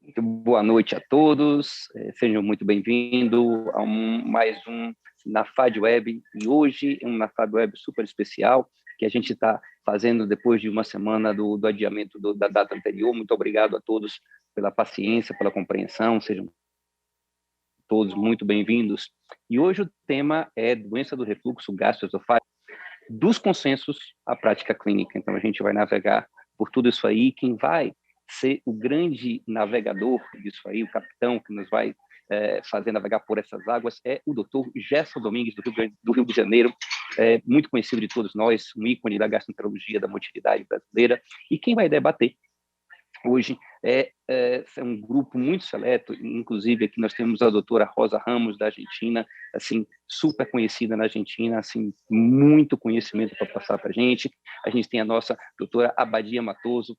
Muito boa noite a todos, sejam muito bem-vindos a mais um NAFAD Web, e hoje é um NAFAD Web super especial, que a gente está fazendo depois de uma semana do adiamento da data anterior. Muito obrigado a todos pela paciência, pela compreensão, sejam todos muito bem-vindos. E hoje o tema é doença do refluxo gastroesofágico, dos consensos à prática clínica. Então a gente vai navegar por tudo isso aí. Quem vai ser o grande navegador disso aí, o capitão que nos vai fazer navegar por essas águas, é o Dr. Gerson Domingues, do Rio de Janeiro, muito conhecido de todos nós, um ícone da gastroenterologia, da motilidade brasileira. E quem vai debater hoje é um grupo muito seleto, inclusive aqui nós temos a doutora Rosa Ramos, da Argentina, assim, super conhecida na Argentina, assim, muito conhecimento para passar para a gente tem a nossa doutora Abadia Matoso,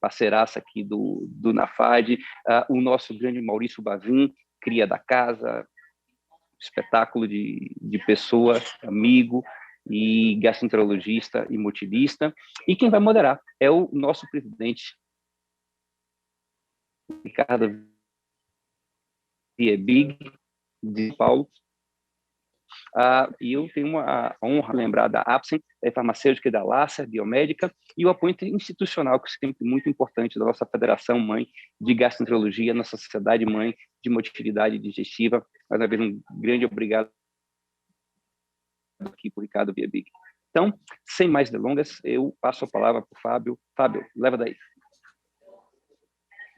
parceiraça aqui do NAFAD, o nosso grande Maurício Bavin, cria da casa, espetáculo de pessoa, amigo, e gastroenterologista e motilista, e quem vai moderar é o nosso presidente, Ricardo Viebig, de São Paulo. E eu tenho a honra de lembrar da Apsen, farmacêutica da Lácer, biomédica, e o apoio institucional, que é sempre muito importante, da nossa Federação Mãe de Gastroenterologia, nossa Sociedade Mãe de Motilidade Digestiva. Mais uma vez, um grande obrigado aqui para o Ricardo Viebig. Então, sem mais delongas, eu passo a palavra para o Fábio. Fábio, leva daí.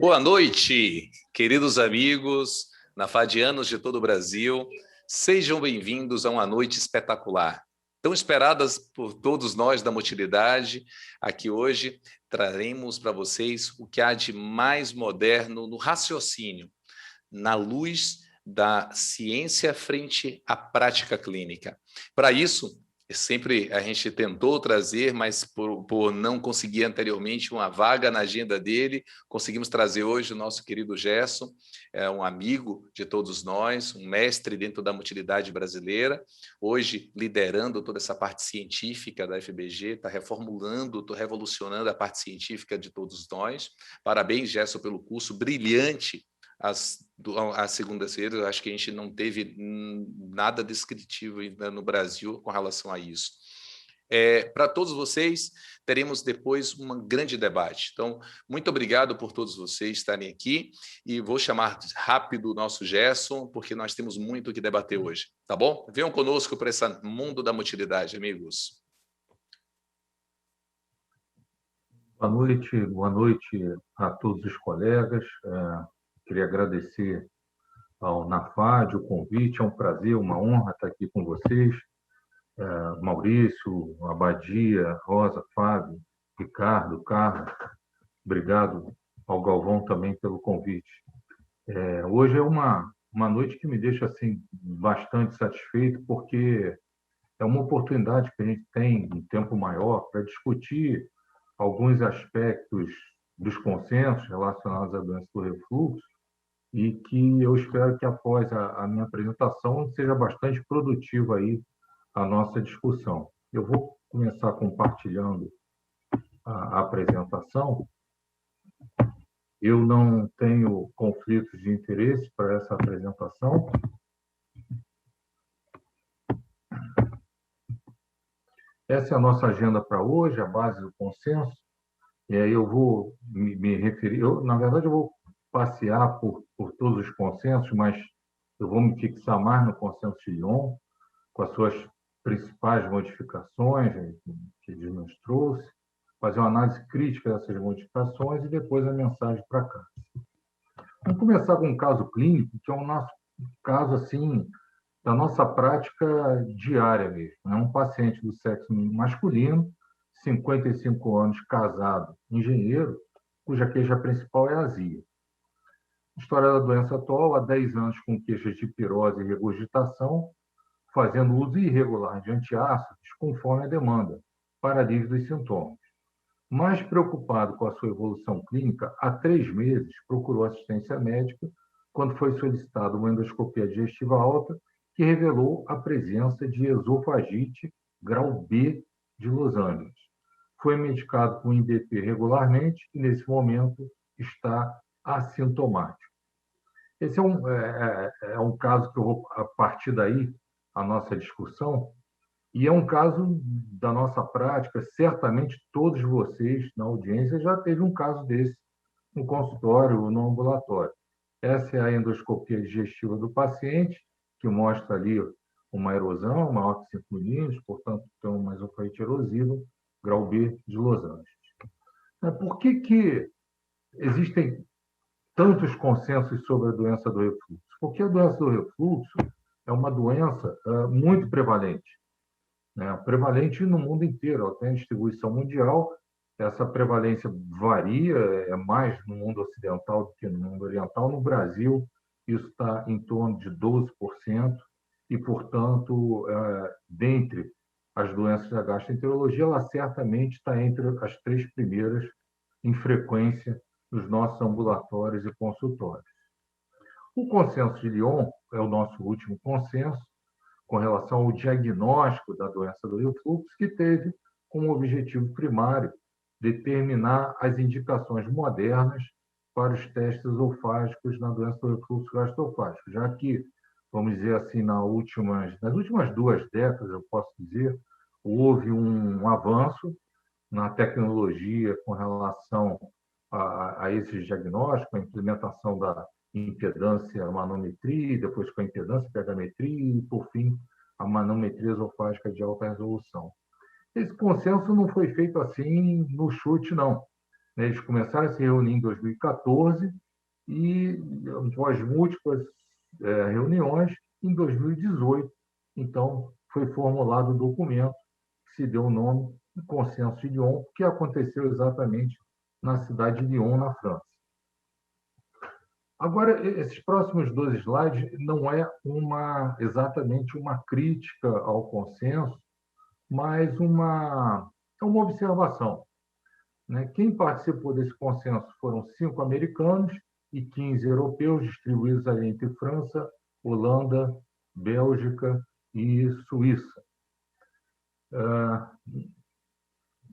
Boa noite, queridos amigos, nafadianos de todo o Brasil. Sejam bem-vindos a uma noite espetacular, tão esperadas por todos nós da motilidade. Aqui hoje traremos para vocês o que há de mais moderno no raciocínio, na luz da ciência frente à prática clínica. Para isso, sempre a gente tentou trazer, mas por não conseguir anteriormente uma vaga na agenda dele, conseguimos trazer hoje o nosso querido Gerson, um amigo de todos nós, um mestre dentro da motilidade brasileira, hoje liderando toda essa parte científica da FBG, está reformulando, revolucionando a parte científica de todos nós. Parabéns, Gerson, pelo curso brilhante. As segundas-feiras, eu acho que a gente não teve nada descritivo no Brasil com relação a isso. Para todos vocês, teremos depois um grande debate. Então, muito obrigado por todos vocês estarem aqui e vou chamar rápido o nosso Gerson, porque nós temos muito o que debater hoje, tá bom? Venham conosco para esse mundo da motilidade, amigos. Boa noite a todos os colegas. Queria agradecer ao NAFAD o convite, é um prazer, uma honra estar aqui com vocês. Maurício, Abadia, Rosa, Fábio, Ricardo, Carlos, obrigado ao Galvão também pelo convite. Hoje é uma noite que me deixa assim, bastante satisfeito, porque é uma oportunidade que a gente tem um tempo maior para discutir alguns aspectos dos consensos relacionados à doença do refluxo, e que eu espero que após a minha apresentação seja bastante produtiva aí a nossa discussão. Eu vou começar compartilhando a apresentação. Eu não tenho conflitos de interesse para essa apresentação. Essa é a nossa agenda para hoje, a base do consenso. E aí eu vou me referir... na verdade, eu vou passear por todos os consensos, mas eu vou me fixar mais no consenso de Lyon, com as suas principais modificações que ele nos trouxe, fazer uma análise crítica dessas modificações e depois a mensagem para cá. Vamos começar com um caso clínico, que é o nosso caso assim, da nossa prática diária mesmo. É um paciente do sexo masculino, 55 anos, casado, engenheiro, cuja queixa principal é a azia. História da doença atual, há 10 anos com queixas de pirose e regurgitação, fazendo uso irregular de antiácidos conforme a demanda, para alívio dos sintomas. Mais preocupado com a sua evolução clínica, há 3 meses procurou assistência médica quando foi solicitada uma endoscopia digestiva alta que revelou a presença de esofagite grau B de Los Angeles. Foi medicado com IBP regularmente e, nesse momento, está assintomático. Esse é um caso que eu vou, a partir daí, a nossa discussão, e é um caso da nossa prática. Certamente todos vocês na audiência já teve um caso desse no consultório ou no ambulatório. Essa é a endoscopia digestiva do paciente, que mostra ali uma erosão maior que 5 milímetros, portanto, tem uma esofagite erosiva, grau B de Los Angeles. Por que existem tantos consensos sobre a doença do refluxo? Porque a doença do refluxo é uma doença muito prevalente, né? Prevalente no mundo inteiro, ela tem distribuição mundial. Essa prevalência varia, é mais no mundo ocidental do que no mundo oriental. No Brasil, isso está em torno de 12%, e, portanto, dentre as doenças da gastroenterologia, ela certamente está entre as 3 primeiras em frequência nos nossos ambulatórios e consultórios. O consenso de Lyon é o nosso último consenso com relação ao diagnóstico da doença do refluxo, que teve como objetivo primário determinar as indicações modernas para os testes esofágicos na doença do refluxo gastroesofágico, já que, vamos dizer assim, nas últimas 2 décadas, eu posso dizer, houve um avanço na tecnologia com relação a esses diagnósticos, a implementação da impedância manometria, depois com a impedância pegametria e, por fim, a manometria esofágica de alta resolução. Esse consenso não foi feito assim no chute, não. Eles começaram a se reunir em 2014 e, após múltiplas reuniões, em 2018, então, foi formulado o documento que se deu o nome de Consenso de Lyon, que aconteceu exatamente na cidade de Lyon, na França. Agora, esses próximos 2 slides não é exatamente uma crítica ao consenso, mas uma observação, né? Quem participou desse consenso foram 5 americanos e 15 europeus, distribuídos ali entre França, Holanda, Bélgica e Suíça.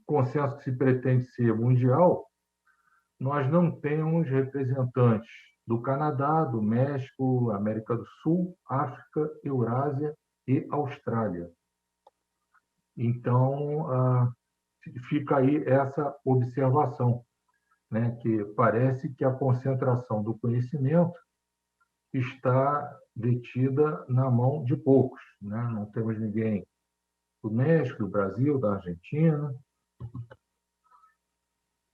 Consenso que se pretende ser mundial, nós não temos representantes do Canadá, do México, América do Sul, África, Eurásia e Austrália. Então, fica aí essa observação, né, que parece que a concentração do conhecimento está detida na mão de poucos, né? Não temos ninguém do México, do Brasil, da Argentina.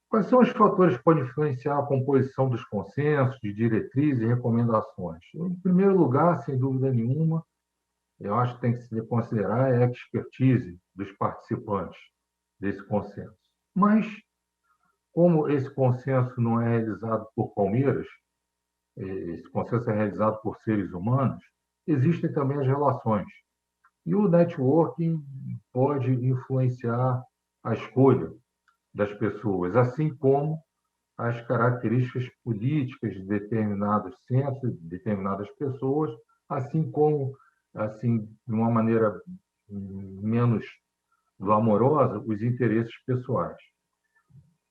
Quais são os fatores que podem influenciar a composição dos consensos, de diretrizes e recomendações? Em primeiro lugar, sem dúvida nenhuma, eu acho que tem que se considerar a expertise dos participantes desse consenso. Mas, como esse consenso não é realizado por palmeiras, esse consenso é realizado por seres humanos, existem também as relações. E o networking pode influenciar a escolha das pessoas, assim como as características políticas de determinados centros, de determinadas pessoas, assim como, assim, de uma maneira menos glamourosa, os interesses pessoais.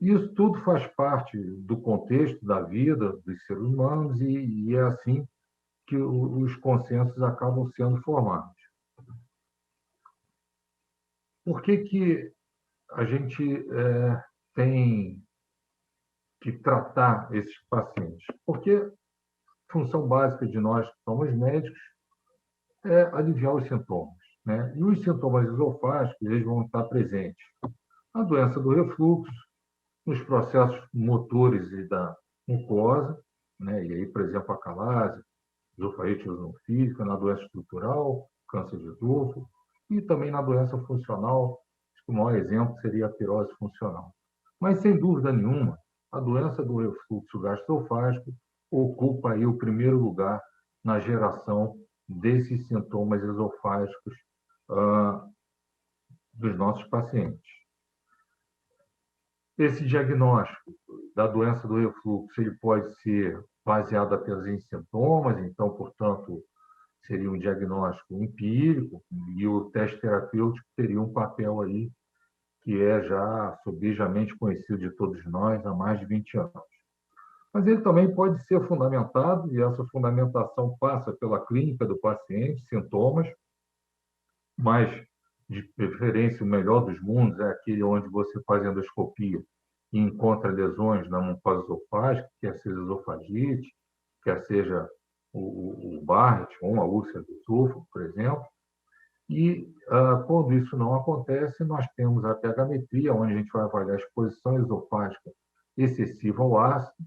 Isso tudo faz parte do contexto da vida dos seres humanos e é assim que os consensos acabam sendo formados. Por que a gente tem que tratar esses pacientes? Porque a função básica de nós, que somos médicos, é aliviar os sintomas, né? E os sintomas esofágicos, eles vão estar presentes na doença do refluxo, nos processos motores e da mucosa, né? E aí, por exemplo, a calase, esofagite eosinofílica, na doença estrutural, câncer de esôfago, e também na doença funcional. Acho que o maior exemplo seria a pirose funcional. Mas, sem dúvida nenhuma, a doença do refluxo gastroesofágico ocupa aí o primeiro lugar na geração desses sintomas esofágicos dos nossos pacientes. Esse diagnóstico da doença do refluxo ele pode ser baseado apenas em sintomas, então, portanto, seria um diagnóstico empírico, e o teste terapêutico teria um papel aí que é já sobejamente conhecido de todos nós há mais de 20 anos. Mas ele também pode ser fundamentado, e essa fundamentação passa pela clínica do paciente, sintomas, mas, de preferência, o melhor dos mundos é aquele onde você faz endoscopia e encontra lesões na mucosa esofágica, quer seja esofagite, quer seja o Barrett ou uma úlcera do esôfago, por exemplo. E, quando isso não acontece, nós temos a pH-metria, onde a gente vai avaliar a exposição esofágica excessiva ao ácido,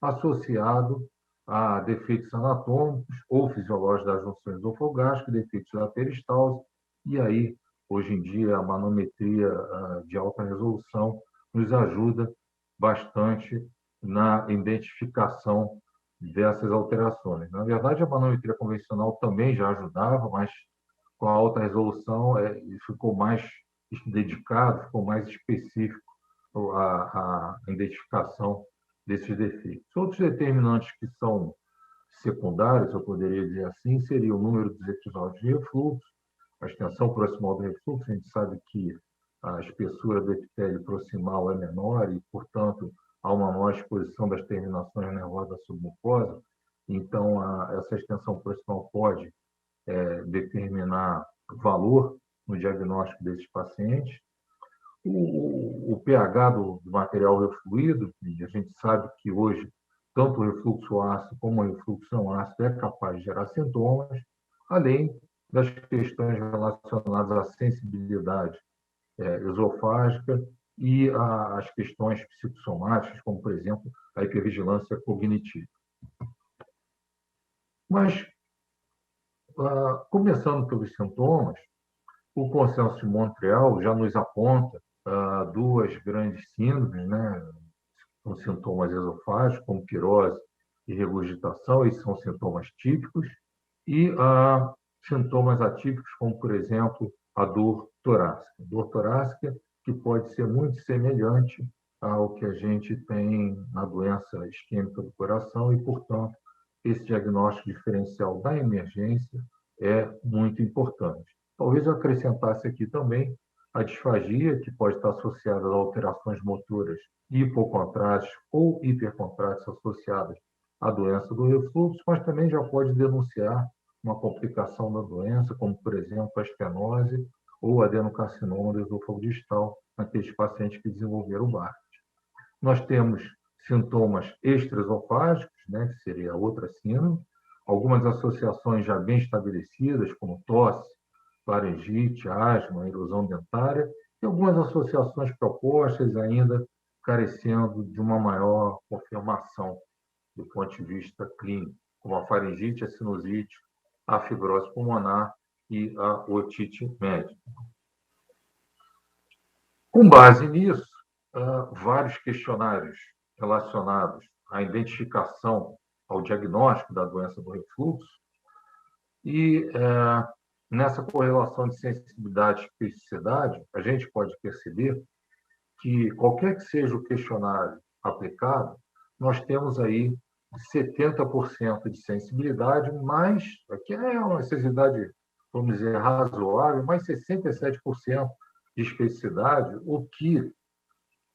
associado a defeitos anatômicos ou fisiológicos das junções esofogástricas, defeitos da peristalse, e aí, hoje em dia, a manometria de alta resolução nos ajuda bastante na identificação dessas alterações. Na verdade, a manometria convencional também já ajudava, mas com a alta resolução ficou mais dedicado, ficou mais específico a identificação desses defeitos. Outros determinantes que são secundários, eu poderia dizer assim, seria o número dos episódios de refluxo, a extensão proximal do refluxo. A gente sabe que a espessura do epitélio proximal é menor e, portanto, há uma maior exposição das terminações nervosas da submucosa. Então, essa extensão proximal pode determinar valor no diagnóstico desses pacientes. O pH do material refluído, e a gente sabe que hoje tanto o refluxo ácido como o refluxo não ácido é capaz de gerar sintomas, além das questões relacionadas à sensibilidade esofágica e as questões psicossomáticas, como, por exemplo, a hipervigilância cognitiva. Mas, começando pelos sintomas, o consenso de Montreal já nos aponta duas grandes síndromes, né? São sintomas esofágicos, como pirose e regurgitação, esses são sintomas típicos, e sintomas atípicos, como, por exemplo, a dor torácica. Dor torácica que pode ser muito semelhante ao que a gente tem na doença isquêmica do coração e, portanto, esse diagnóstico diferencial da emergência é muito importante. Talvez eu acrescentasse aqui também a disfagia, que pode estar associada a alterações motoras hipocontráticas ou hipercontráticas associadas à doença do refluxo, mas também já pode denunciar uma complicação da doença, como, por exemplo, a estenose ou adenocarcinoma do esôfago distal, naqueles pacientes que desenvolveram o Barrett. Nós temos sintomas extraesofágicos, né, que seria outra síndrome, algumas associações já bem estabelecidas, como tosse, faringite, asma, erosão dentária, e algumas associações propostas ainda carecendo de uma maior confirmação do ponto de vista clínico, como a faringite, a sinusite, a fibrose pulmonar e a otite média. Com base nisso, vários questionários relacionados à identificação, ao diagnóstico da doença do refluxo, e nessa correlação de sensibilidade e especificidade, a gente pode perceber que qualquer que seja o questionário aplicado, nós temos aí 70% de sensibilidade, mas aqui é uma sensibilidade, vamos dizer, razoável, mas 67% de especificidade, o que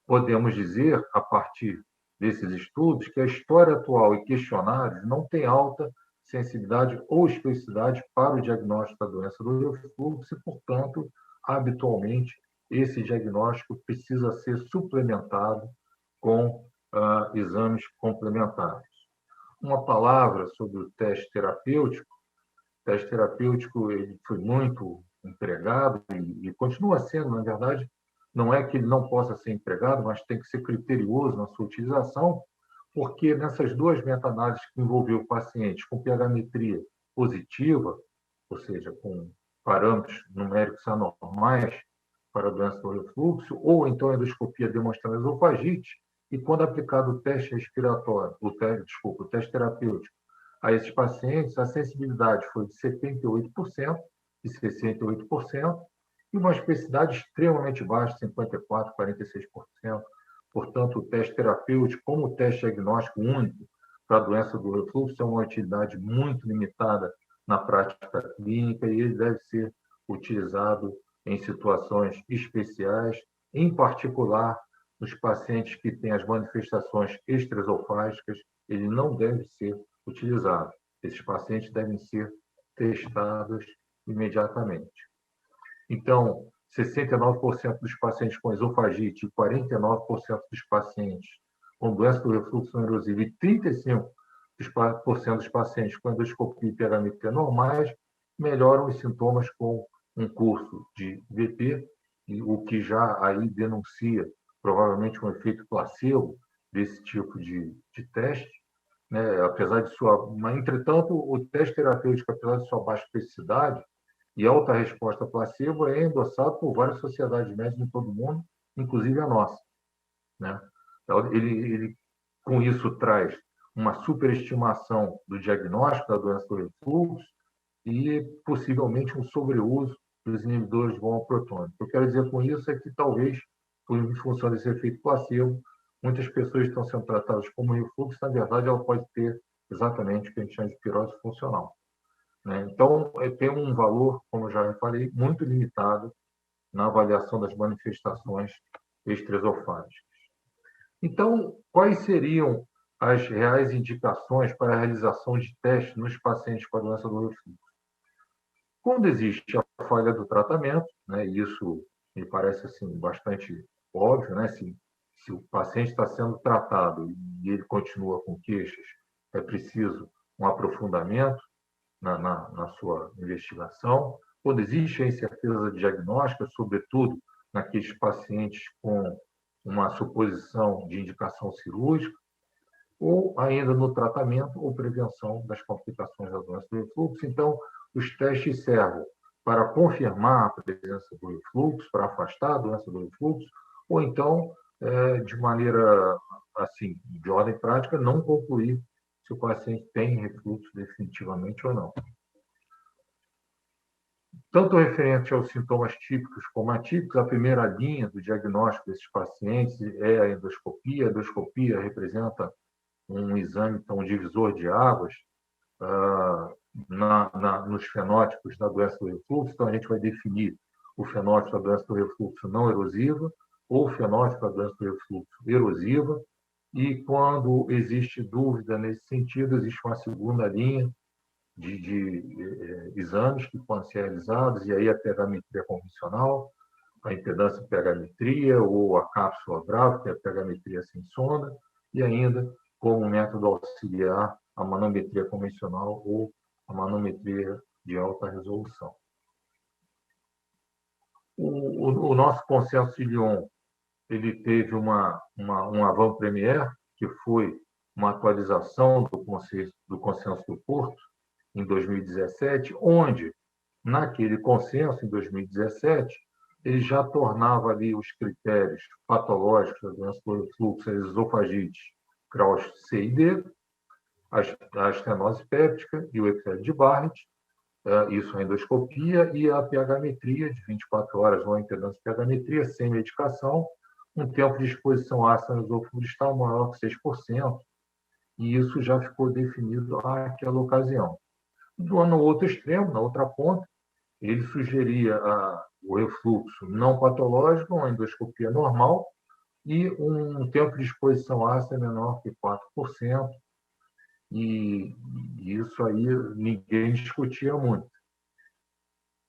podemos dizer, a partir desses estudos, que a história atual e questionários não tem alta sensibilidade ou especificidade para o diagnóstico da doença do refluxo e, portanto, habitualmente, esse diagnóstico precisa ser suplementado com exames complementares. Uma palavra sobre o teste terapêutico. O teste terapêutico ele foi muito empregado e continua sendo, na verdade, não é que ele não possa ser empregado, mas tem que ser criterioso na sua utilização, porque nessas duas meta-análises que envolveu pacientes com pH-metria positiva, ou seja, com parâmetros numéricos anormais para a doença do refluxo, ou então endoscopia demonstrando esofagite, e quando aplicado o teste respiratório, o teste terapêutico a esses pacientes, a sensibilidade foi de 78% e 68%, e uma especificidade extremamente baixa, 54%, 46%. Portanto, o teste terapêutico, como teste diagnóstico único para a doença do refluxo, é uma utilidade muito limitada na prática clínica e ele deve ser utilizado em situações especiais, em particular nos pacientes que têm as manifestações extraesofágicas, ele não deve ser utilizado. Esses pacientes devem ser testados imediatamente. Então, 69% dos pacientes com esofagite e 49% dos pacientes com doença do refluxo não erosivo e 35% dos pacientes com endoscopia e pH-metria normais melhoram os sintomas com um curso de VP, o que já aí denuncia provavelmente um efeito placebo desse tipo de teste, né? Apesar de entretanto, o teste terapêutico, apesar de sua baixa especificidade e alta resposta placebo, é endossado por várias sociedades médicas em todo o mundo, inclusive a nossa, né? Então, ele com isso traz uma superestimação do diagnóstico da doença do refluxo e possivelmente um sobreuso dos inibidores de bomba protônica. O que eu quero dizer com isso é que talvez, em função desse efeito placebo, muitas pessoas estão sendo tratadas como refluxo, na verdade ela pode ter exatamente o que a gente chama de pirose funcional, né? Então, tem um valor, como eu já falei, muito limitado na avaliação das manifestações extraesofágicas. Então, quais seriam as reais indicações para a realização de testes nos pacientes com a doença do refluxo? Quando existe a falha do tratamento, né, e isso me parece assim, bastante óbvio, né, se o paciente está sendo tratado e ele continua com queixas, é preciso um aprofundamento na sua investigação. Quando existe a incerteza diagnóstica, sobretudo naqueles pacientes com uma suposição de indicação cirúrgica, ou ainda no tratamento ou prevenção das complicações da doença do refluxo. Então, os testes servem para confirmar a presença do refluxo, para afastar a doença do refluxo, ou então, de maneira assim, de ordem prática, não concluir se o paciente tem refluxo definitivamente ou não. Tanto referente aos sintomas típicos como atípicos, a primeira linha do diagnóstico desses pacientes é a endoscopia. A endoscopia representa um exame, então, divisor de águas nos fenótipos da doença do refluxo. Então, a gente vai definir o fenótipo da doença do refluxo não erosiva ou o fenótipo da doença do refluxo erosiva. E, quando existe dúvida nesse sentido, existe uma segunda linha de exames que podem ser realizados, e aí a pH-metria convencional, a impedância pH-metria ou a cápsula Bravo, que é a pH-metria sem sonda, e ainda, como método auxiliar, a manometria convencional ou a manometria de alta resolução. O nosso consenso de Lyon, ele teve um avant-première, que foi uma atualização do consenso do Porto, em 2017, onde, naquele consenso, em 2017, ele já tornava ali os critérios patológicos da doença do refluxo, as esofagites, graus C e D, a estenose péptica e o epitélio de Barrett, isso a endoscopia, e a pH-metria de 24 horas, ou a impedância pH-metria, sem medicação, um tempo de exposição ácida no esôfago distal maior que 6%, e isso já ficou definido naquela ocasião. No outro extremo, na outra ponta, ele sugeria o refluxo não patológico, uma endoscopia normal, e um tempo de exposição ácida menor que 4%, e isso aí ninguém discutia muito.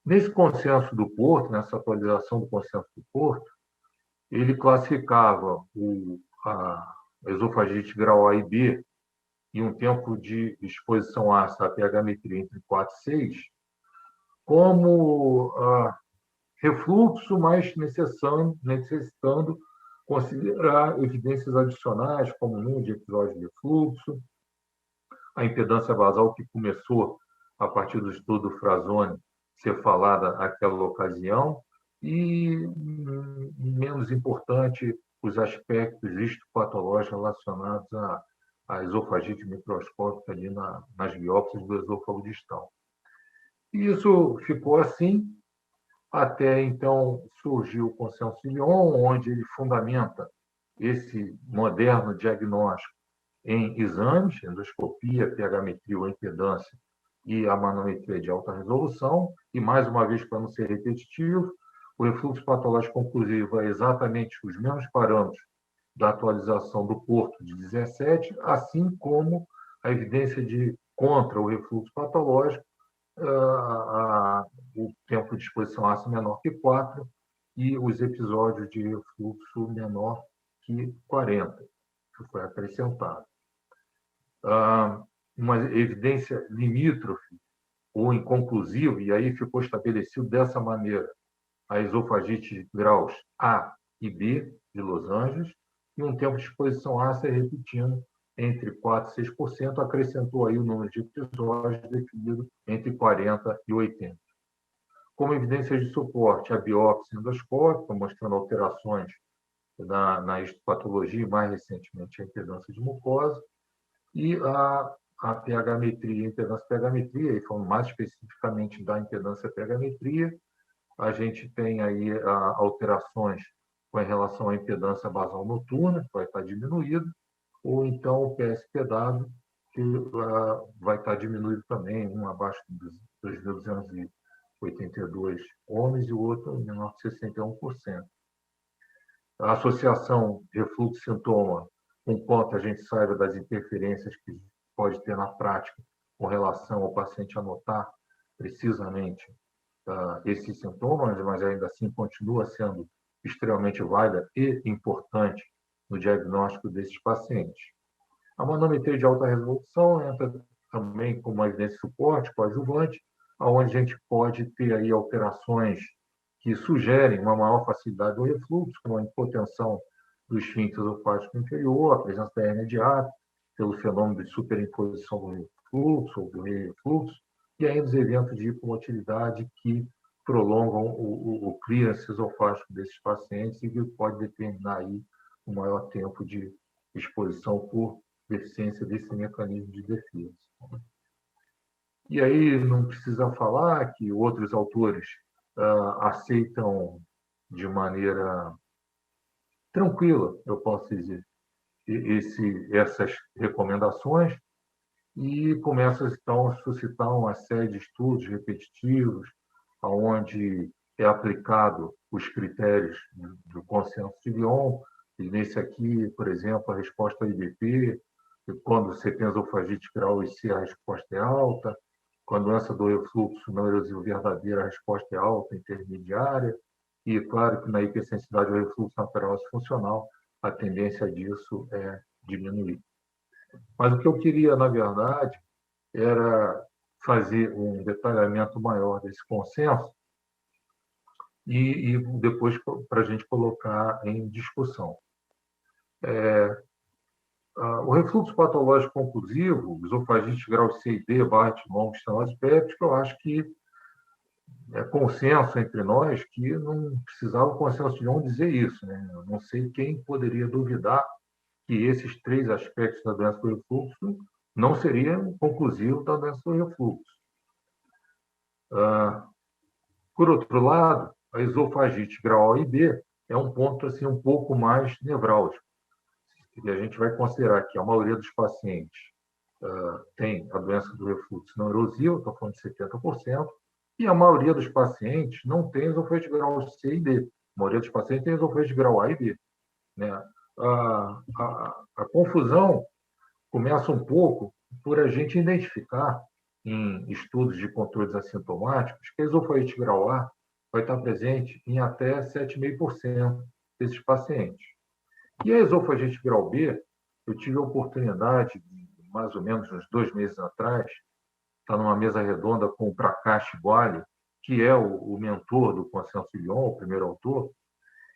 Nesse consenso do Porto, nessa atualização do consenso do Porto, ele classificava a esofagite grau A e B e um tempo de exposição ácida a pH-metria entre 4 e 6, como refluxo, mas necessitando considerar evidências adicionais, como o número de episódios de refluxo, a impedância basal, que começou a partir do estudo do Frazoni ser falada naquela ocasião, e, menos importante, os aspectos histopatológicos relacionados à esofagite microscópica ali nas biópsias do esôfago distal. E isso ficou assim, até então surgiu o consenso de Lyon, onde ele fundamenta esse moderno diagnóstico em exames, endoscopia, pH-metria ou impedância e a manometria de alta resolução, e mais uma vez, para não ser repetitivo, o refluxo patológico conclusivo é exatamente os mesmos parâmetros da atualização do Porto de 17, assim como a evidência contra o refluxo patológico, o tempo de exposição ácida menor que 4 e os episódios de refluxo menor que 40, que foi acrescentado. Uma evidência limítrofe ou inconclusiva, e aí ficou estabelecido dessa maneira a esofagite de graus A e B de Los Angeles, e um tempo de exposição ácida repetindo entre 4% e 6%, acrescentou aí o número de episódios definido entre 40 e 80. Como evidências de suporte, a biópsia endoscópica, mostrando alterações na histopatologia e, mais recentemente, a impedância de mucosa, e a pH-metria, a impedância pH-metria, e falando mais especificamente da impedância pH-metria, a gente tem aí alterações com relação à impedância basal noturna, que vai estar diminuída, ou então o PSPW, que vai estar diminuído também, um abaixo de 2.282 homens e o outro menor que 61%. A associação refluxo-sintoma, com quanto a gente saiba das interferências que pode ter na prática com relação ao paciente anotar precisamente esses sintomas, mas ainda assim continua sendo extremamente válida e importante no diagnóstico desses pacientes. A manometria de alta resolução entra também como uma evidência de suporte coadjuvante, onde a gente pode ter aí alterações que sugerem uma maior facilidade do refluxo, como a hipotensão do esfíncter esofágico inferior, a presença da hernia de hiato, pelo fenômeno de superimposição do refluxo ou do refluxo, e ainda os eventos de hipomotilidade que prolongam o clearance esofágico desses pacientes e que pode determinar aí um maior tempo de exposição por deficiência desse mecanismo de defesa. E aí não precisa falar que outros autores aceitam de maneira tranquila, eu posso dizer, essas recomendações e começa então a suscitar uma série de estudos repetitivos, onde é aplicado os critérios do consenso de Lyon, e nesse aqui, por exemplo, a resposta ao IBP, quando você tem esofagite grau IC, a resposta é alta, quando a doença do refluxo não erosivo verdadeira, a resposta é alta, intermediária, e claro que na hipersensibilidade ao refluxo natural funcional, a tendência disso é diminuir. Mas o que eu queria, na verdade, era fazer um detalhamento maior desse consenso e depois para a gente colocar em discussão. O refluxo patológico conclusivo, esofagite grau C e D, longa estenose péptica, eu acho que é consenso entre nós que não precisava o consenso de não dizer isso, né? Eu não sei quem poderia duvidar que esses 3 aspectos da doença do refluxo não seriam conclusivos da doença do refluxo. Por outro lado, a esofagite grau A e B é um ponto assim um pouco mais nevrálgico. E a gente vai considerar que a maioria dos pacientes tem a doença do refluxo não erosivo, estou falando de 70%, e a maioria dos pacientes não tem esofagite grau C e D. A maioria dos pacientes tem esofagite grau A e B, né? A confusão começa um pouco por a gente identificar em estudos de controles assintomáticos que a esofagite grau A vai estar presente em até 7,5% desses pacientes. E a esofagite grau B, eu tive a oportunidade, mais ou menos uns 2 meses atrás, estar numa mesa redonda com o Prakash Gwali, que é o mentor do Consenso de Lyon, o primeiro autor,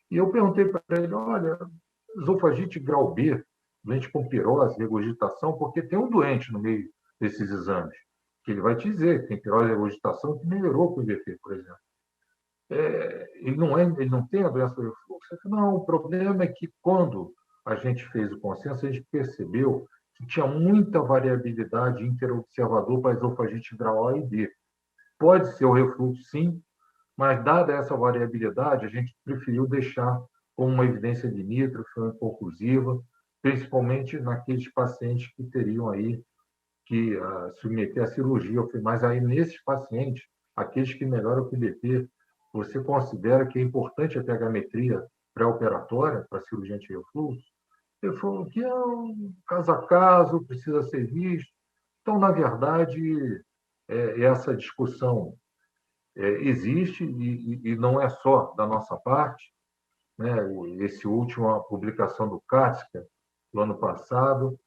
e eu perguntei para ele, olha, esofagite grau B, doente com pirose, regurgitação, porque tem um doente no meio desses exames, que ele vai te dizer que tem pirose e regurgitação que melhorou com o IBP, por exemplo. Ele não tem a doença do refluxo? Não, o problema é que quando a gente fez o consenso, a gente percebeu que tinha muita variabilidade interobservador para esofagite grau A e B. Pode ser o refluxo, sim, mas dada essa variabilidade, a gente preferiu deixar como uma evidência limítrofe, inconclusiva, principalmente naqueles pacientes que teriam aí que submeter à cirurgia. Mas aí, nesses pacientes, aqueles que melhoram com o IBP, você considera que é importante a pH-metria pré-operatória para cirurgia anti-refluxo? Ele falou que é um caso a caso, precisa ser visto. Então, na verdade, essa discussão existe e não é só da nossa parte, né? Esse última publicação do Katska, do ano passado,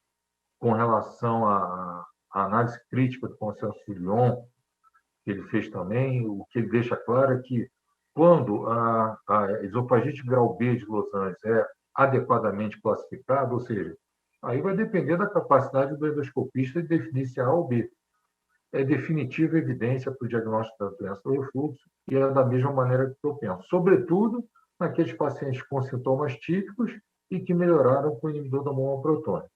com relação à análise crítica do consenso de Lyon, que ele fez também, o que ele deixa claro é que quando a esofagite grau B de Los Angeles é adequadamente classificada, ou seja, aí vai depender da capacidade do endoscopista de definir se é A ou B. É definitiva evidência para o diagnóstico da doença do refluxo e é da mesma maneira que eu penso, sobretudo naqueles pacientes com sintomas típicos e que melhoraram com o inibidor da bomba protônica.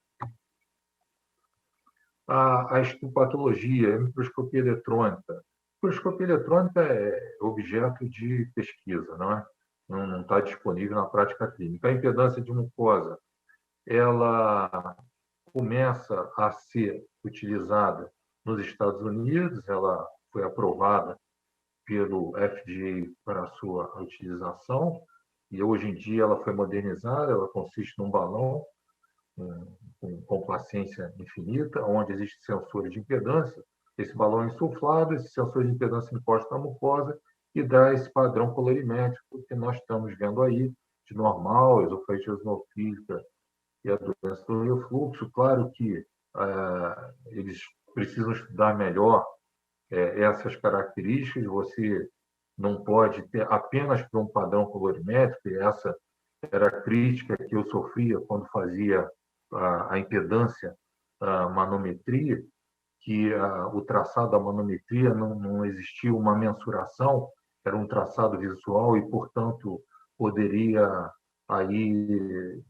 A histopatologia, a microscopia eletrônica. A microscopia eletrônica é objeto de pesquisa, não é? Não está disponível na prática clínica. A impedância de mucosa, ela começa a ser utilizada nos Estados Unidos, ela foi aprovada pelo FDA para a sua utilização, e hoje em dia ela foi modernizada, ela consiste num balão com complacência infinita, onde existe sensores de impedância. Esse balão é insuflado, esse sensor de impedância encosta na mucosa e dá esse padrão colorimétrico que nós estamos vendo aí, de normal, esofagite eosinofílica e a doença do refluxo. Claro que eles precisam estudar melhor essas características, você não pode ter apenas por um padrão colorimétrico, e essa era a crítica que eu sofria quando fazia a impedância, a manometria, que o traçado da manometria não existia uma mensuração, era um traçado visual e, portanto, poderia aí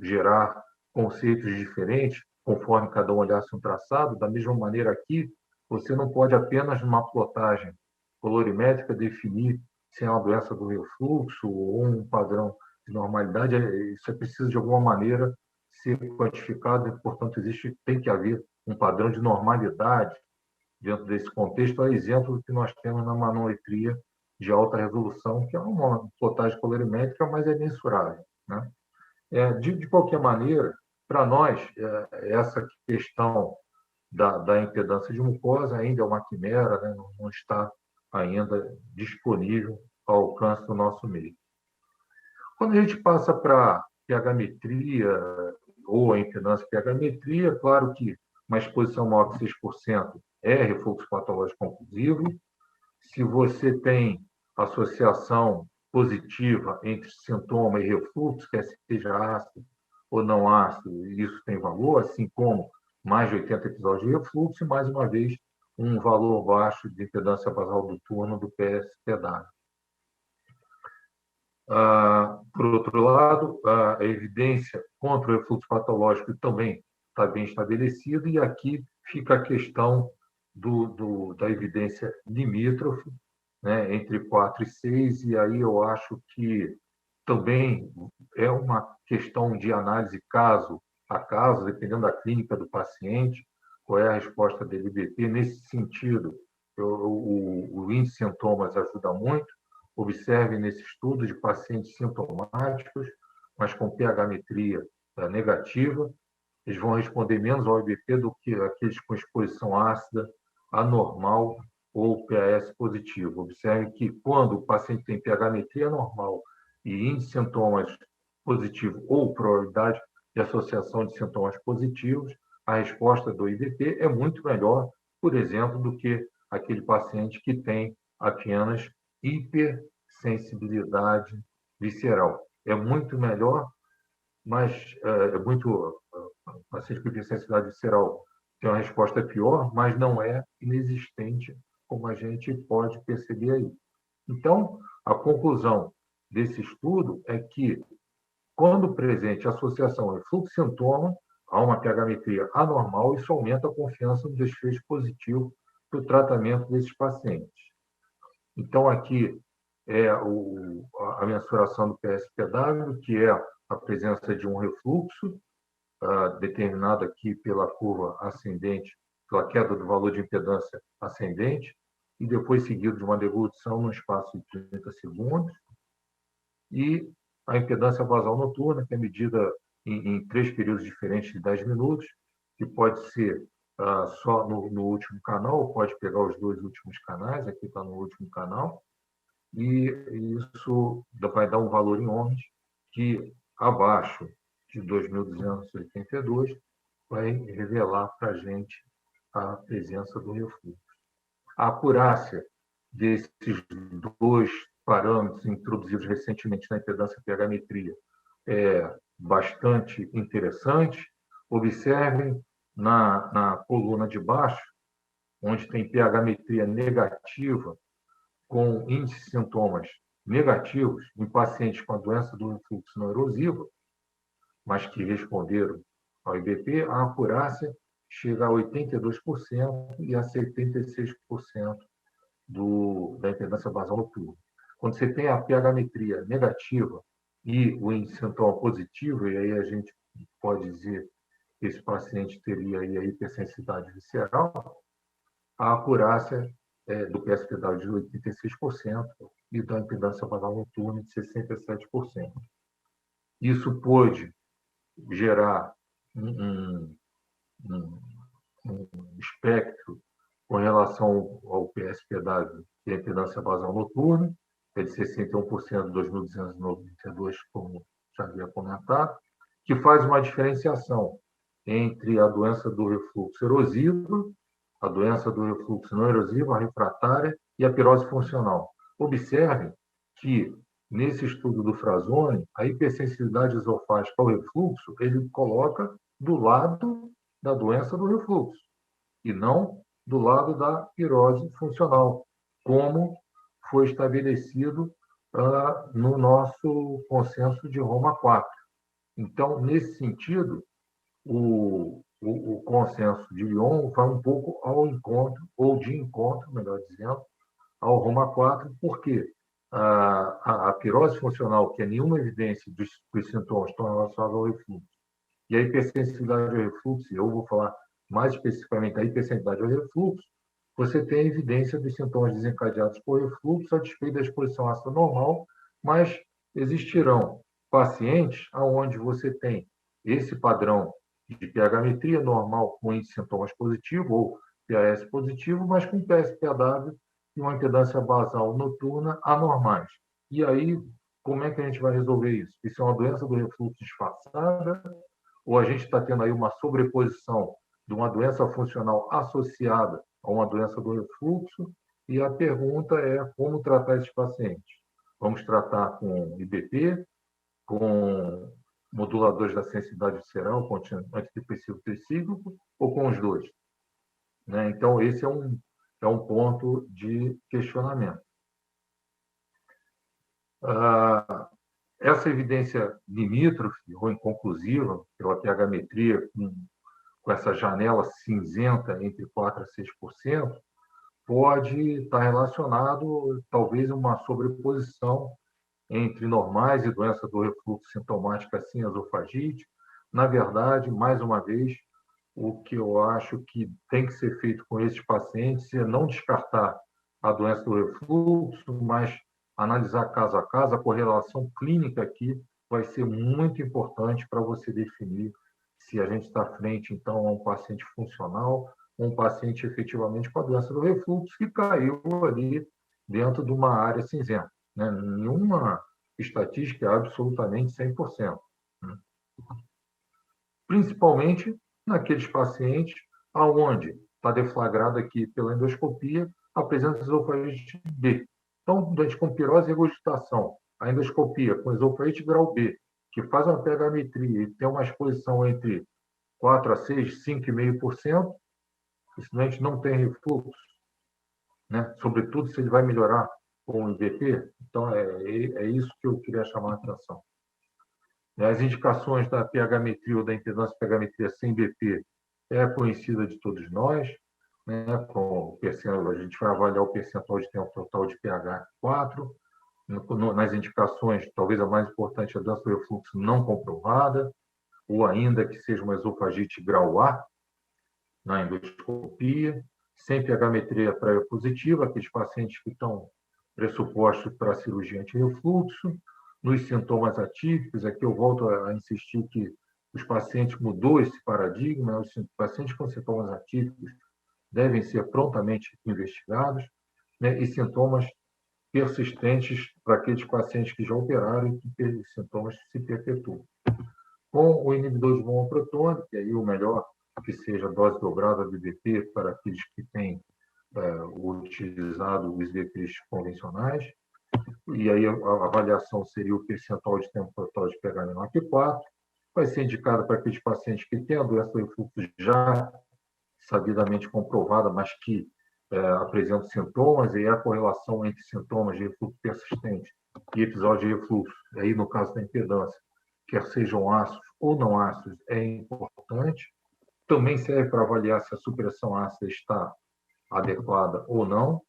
gerar conceitos diferentes conforme cada um olhasse um traçado. Da mesma maneira aqui, você não pode apenas numa plotagem colorimétrica definir se é uma doença do refluxo ou um padrão de normalidade. Isso é preciso, de alguma maneira, ser quantificado e, portanto, tem que haver um padrão de normalidade dentro desse contexto, a exemplo do que nós temos na manometria de alta resolução, que é uma plotagem colorimétrica, mas é mensurável, né? De qualquer maneira, para nós, essa questão da impedância de mucosa ainda é uma quimera, né? Não está ainda disponível ao alcance do nosso meio. Quando a gente passa para pH-metria ou a impedância pH-metria, claro que uma exposição maior que 6% é refluxo patológico conclusivo. Se você tem associação positiva entre sintoma e refluxo, quer seja ácido ou não ácido, isso tem valor, assim como mais de 80 episódios de refluxo e, mais uma vez, um valor baixo de impedância basal do turno do PSPW. Por outro lado, a evidência contra o refluxo patológico também está bem estabelecida, e aqui fica a questão da evidência limítrofe, né, entre 4 e 6, e aí eu acho que também é uma questão de análise caso a caso, dependendo da clínica do paciente, qual é a resposta dele IBP. Nesse sentido, o índice de sintomas ajuda muito. Observe nesse estudo de pacientes sintomáticos, mas com pH-metria negativa, eles vão responder menos ao IBP do que aqueles com exposição ácida, anormal ou PAS positivo. Observe que quando o paciente tem pH-metria normal e índice de sintomas positivo ou probabilidade de associação de sintomas positivos, a resposta do IBP é muito melhor, por exemplo, do que aquele paciente que tem apenas hipersensibilidade visceral. É muito melhor, mas paciente com hipersensibilidade visceral tem uma resposta pior, mas não é inexistente, como a gente pode perceber aí. Então, a conclusão desse estudo é que, quando presente a associação refluxo-sintoma, há uma pH-metria anormal, isso aumenta a confiança no desfecho positivo do tratamento desses pacientes. Então, aqui é a mensuração do PSPW, que é a presença de um refluxo, determinado aqui pela curva ascendente, pela queda do valor de impedância ascendente, e depois seguido de uma deglutição no espaço de 30 segundos, e a impedância basal noturna, que é medida em 3 períodos diferentes de 10 minutos, que pode ser só no último canal, pode pegar os 2 últimos canais, aqui está no último canal, e isso vai dar um valor em ohms que, abaixo de 2.282, vai revelar para a gente a presença do refluxo. A acurácia desses 2 parâmetros introduzidos recentemente na impedância pH-metria é bastante interessante. Observem na coluna de baixo, onde tem pH-metria negativa, com índice de sintomas negativos em pacientes com a doença do refluxo não erosivo, mas que responderam ao IBP, a acurácia chega a 82% e a 76% da impedância basal noturna. Quando você tem a pH-metria negativa e o índice de sintoma positivo, e aí a gente pode dizer que esse paciente teria aí a hipersensibilidade visceral, a acurácia do PSPW de 86% e da impedância basal noturna de 67%. Isso pôde gerar um espectro com relação ao PSPW e a impedância basal noturna, que é de 61% de 2.292, como já havia comentado, que faz uma diferenciação entre a doença do refluxo erosivo, a doença do refluxo não erosivo, a refratária e a pirose funcional. Observem que, nesse estudo do Frazoni, a hipersensibilidade esofágica ao refluxo, ele coloca do lado da doença do refluxo, e não do lado da pirose funcional, como foi estabelecido no nosso consenso de Roma 4. Então, nesse sentido, o consenso de Lyon vai um pouco ao encontro, ou de encontro, melhor dizendo, ao Roma 4, porque a pirose funcional, que é nenhuma evidência dos sintomas estão relacionados ao refluxo, e a hipersensibilidade ao refluxo, eu vou falar mais especificamente da hipersensibilidade ao refluxo, você tem evidência dos sintomas desencadeados por refluxo a despeito da exposição ácida normal, mas existirão pacientes onde você tem esse padrão de pH-metria normal com índice de sintomas positivo ou PAS positivo, mas com PSPW e uma impedância basal noturna anormais. E aí, como é que a gente vai resolver isso? Isso é uma doença do refluxo disfarçada, ou a gente está tendo aí uma sobreposição de uma doença funcional associada a uma doença do refluxo? E a pergunta é como tratar esses pacientes. Vamos tratar com IBP, com moduladores da sensibilidade visceral, com antidepressivo tricíclico, ou com os dois? Né? Então, esse é um ponto de questionamento. Essa evidência limítrofe ou inconclusiva, pela pH-metria, com essa janela cinzenta entre 4% a 6%, pode estar relacionado, talvez, a uma sobreposição entre normais e doença do refluxo sintomática, assim, esofagite. Na verdade, mais uma vez, o que eu acho que tem que ser feito com esses pacientes é não descartar a doença do refluxo, mas analisar caso a caso. A correlação clínica aqui vai ser muito importante para você definir se a gente está frente, então, a um paciente funcional ou um paciente efetivamente com a doença do refluxo que caiu ali dentro de uma área cinzenta. Né? Nenhuma estatística é absolutamente 100%. Né? Principalmente naqueles pacientes onde está deflagrado aqui pela endoscopia a presença de esofagite B. Então, doente com pirose e regurgitação, a endoscopia com esofagite grau B, que faz uma pH-metria e tem uma exposição entre 4 a 6, 5,5%, esse doente não tem refluxo, né? Sobretudo se ele vai melhorar com o IBP. Então, é isso que eu queria chamar a atenção. As indicações da pH-metria ou da impedância pH-metria sem BP é conhecida de todos nós, né? A gente vai avaliar o percentual de tempo total de pH 4. Nas indicações, talvez a mais importante é a doença do refluxo não comprovada, ou ainda que seja uma esofagite grau A, na endoscopia, sem pH-metria prévia positiva, aqueles pacientes que estão pressupostos para a cirurgia anti-refluxo. Nos sintomas atípicos, aqui eu volto a insistir que os pacientes mudou esse paradigma, os pacientes com sintomas atípicos devem ser prontamente investigados, né, e sintomas persistentes para aqueles pacientes que já operaram e que os sintomas se perpetuam. Com o inibidor de bomba protônica, e aí o melhor que seja a dose dobrada do IVP para aqueles que têm utilizado os IVPs convencionais, e aí a avaliação seria o percentual de tempo total de pegar menor que 4, vai ser indicado para aqueles pacientes que têm a doença do refluxo já sabidamente comprovada, mas que apresentam sintomas, e a correlação entre sintomas de refluxo persistente e episódio de refluxo, aí no caso da impedância, quer sejam ácidos ou não ácidos, é importante. Também serve para avaliar se a supressão ácida está adequada ou não,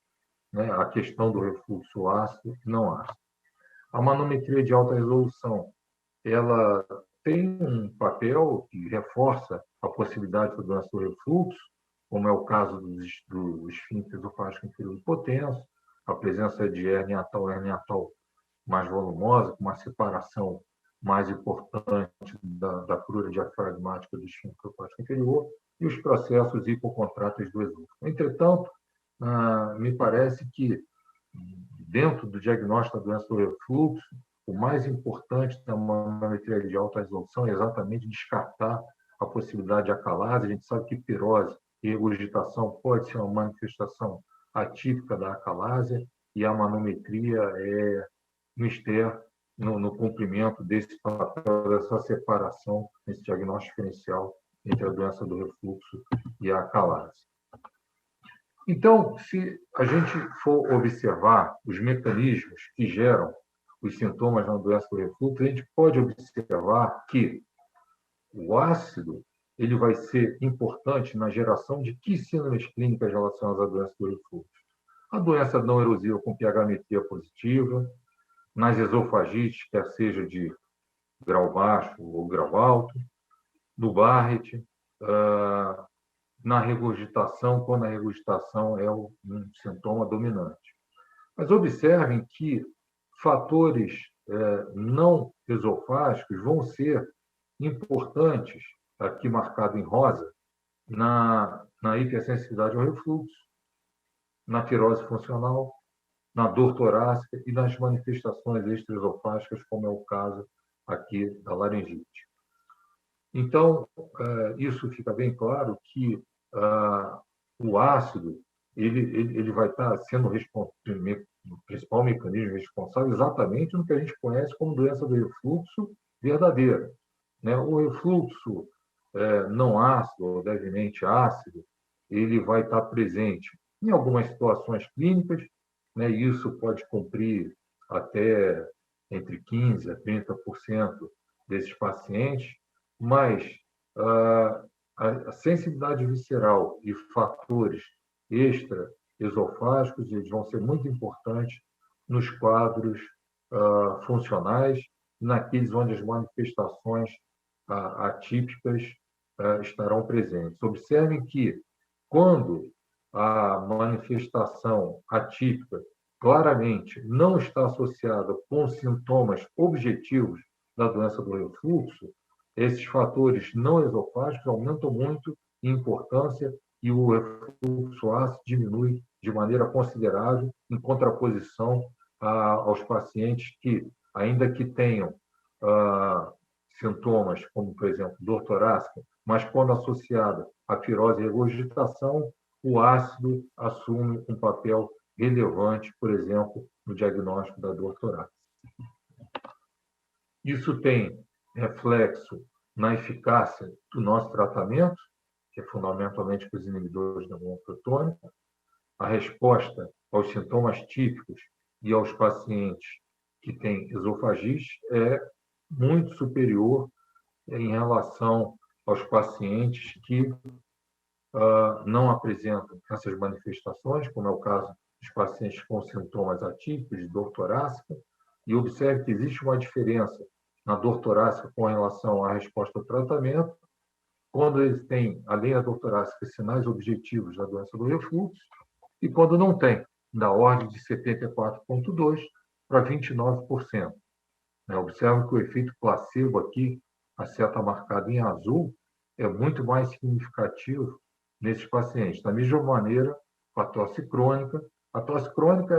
né? A questão do refluxo ácido e não ácido. A manometria de alta resolução, ela tem um papel que reforça a possibilidade da doença do refluxo, como é o caso do esfíncter esofágico inferior hipotenso, a presença de hernia atal mais volumosa, com uma separação mais importante da crura diafragmática do esfíncter esofágico inferior, e os processos hipocontráteis do esôfago. Entretanto, me parece que, dentro do diagnóstico da doença do refluxo, o mais importante da manometria de alta resolução é exatamente descartar a possibilidade de acalase. A gente sabe que pirose e regurgitação pode ser uma manifestação atípica da acalásia, e a manometria é mister no cumprimento desse papel, dessa separação, nesse diagnóstico diferencial entre a doença do refluxo e a acalase. Então, se a gente for observar os mecanismos que geram os sintomas na doença do refluxo, a gente pode observar que o ácido ele vai ser importante na geração de que síndromes clínicas relacionadas à doença do refluxo? A doença não erosiva com pH-metria positiva, nas esofagites, quer seja de grau baixo ou grau alto, no Barrett, na regurgitação, quando a regurgitação é um sintoma dominante. Mas observem que fatores não esofágicos vão ser importantes, aqui marcado em rosa, na hipersensibilidade ao refluxo, na tirose funcional, na dor torácica e nas manifestações extraesofágicas, como é o caso aqui da laringite. Então, isso fica bem claro que o ácido ele vai estar sendo o principal mecanismo responsável exatamente no que a gente conhece como doença do refluxo verdadeira, né? O refluxo não ácido, ou levemente ácido, ele vai estar presente em algumas situações clínicas, né? Isso pode cumprir até entre 15% a 30% desses pacientes, mas a sensibilidade visceral e fatores extraesofágicos eles vão ser muito importantes nos quadros funcionais, naqueles onde as manifestações atípicas estarão presentes. Observem que, quando a manifestação atípica claramente não está associada com sintomas objetivos da doença do refluxo, esses fatores não esofágicos aumentam muito em importância e o refluxo ácido diminui de maneira considerável em contraposição aos pacientes que, ainda que tenham sintomas, como, por exemplo, dor torácica, mas quando associada à pirose e regurgitação, o ácido assume um papel relevante, por exemplo, no diagnóstico da dor torácica. Isso tem reflexo na eficácia do nosso tratamento, que é fundamentalmente com os inibidores da bomba protônica, a resposta aos sintomas típicos e aos pacientes que têm esofagite é muito superior em relação aos pacientes que não apresentam essas manifestações, como é o caso dos pacientes com sintomas atípicos de dor torácica, e observe que existe uma diferença na dor torácica com relação à resposta ao tratamento, quando eles têm, além da dor torácica, sinais objetivos da doença do refluxo, e quando não tem, da ordem de 74,2% para 29%. Observe que o efeito placebo aqui a seta marcada em azul, é muito mais significativo nesses pacientes. Da mesma maneira, com a tosse crônica. A tosse crônica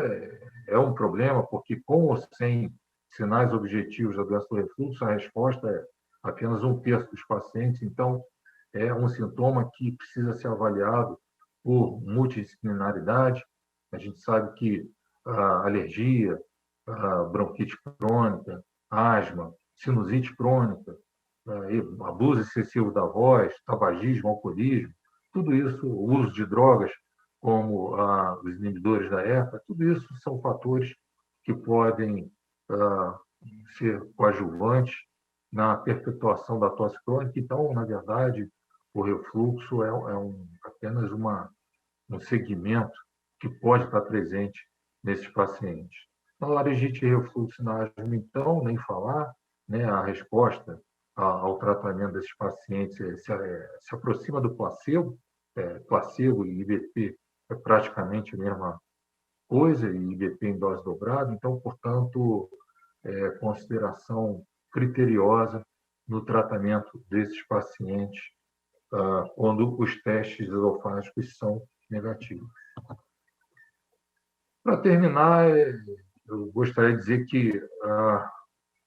é um problema, porque com ou sem sinais objetivos da doença do refluxo, a resposta é apenas 1/3 dos pacientes. Então, é um sintoma que precisa ser avaliado por multidisciplinaridade. A gente sabe que a alergia, a bronquite crônica, asma, sinusite crônica, abuso excessivo da voz, tabagismo, alcoolismo, tudo isso, o uso de drogas como os inibidores da EPA, tudo isso são fatores que podem ser coadjuvantes na perpetuação da tosse crônica. Então, na verdade, o refluxo é apenas um segmento que pode estar presente nesses pacientes. Na laringite e refluxo na asma, então, nem falar, né, a resposta ao tratamento desses pacientes se aproxima do placebo. Placebo e IBP é praticamente a mesma coisa, e IBP em dose dobrada. Então, portanto, consideração criteriosa no tratamento desses pacientes quando os testes esofágicos são negativos. Para terminar, eu gostaria de dizer que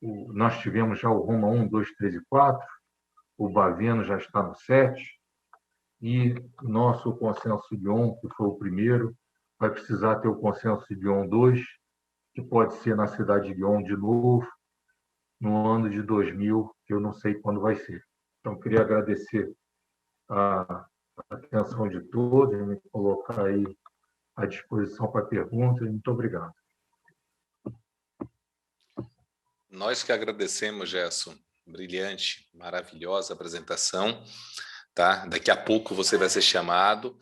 nós tivemos já o Roma 1, 2, 3 e 4, o Baveno já está no 7, e o nosso consenso de ON, que foi o primeiro, vai precisar ter o consenso de ON 2, que pode ser na cidade de ON de novo, no ano de 2000, que eu não sei quando vai ser. Então, queria agradecer a atenção de todos e me colocar aí à disposição para perguntas. Muito obrigado. Nós que agradecemos, Gerson. Brilhante, maravilhosa apresentação. Tá? Daqui a pouco você vai ser chamado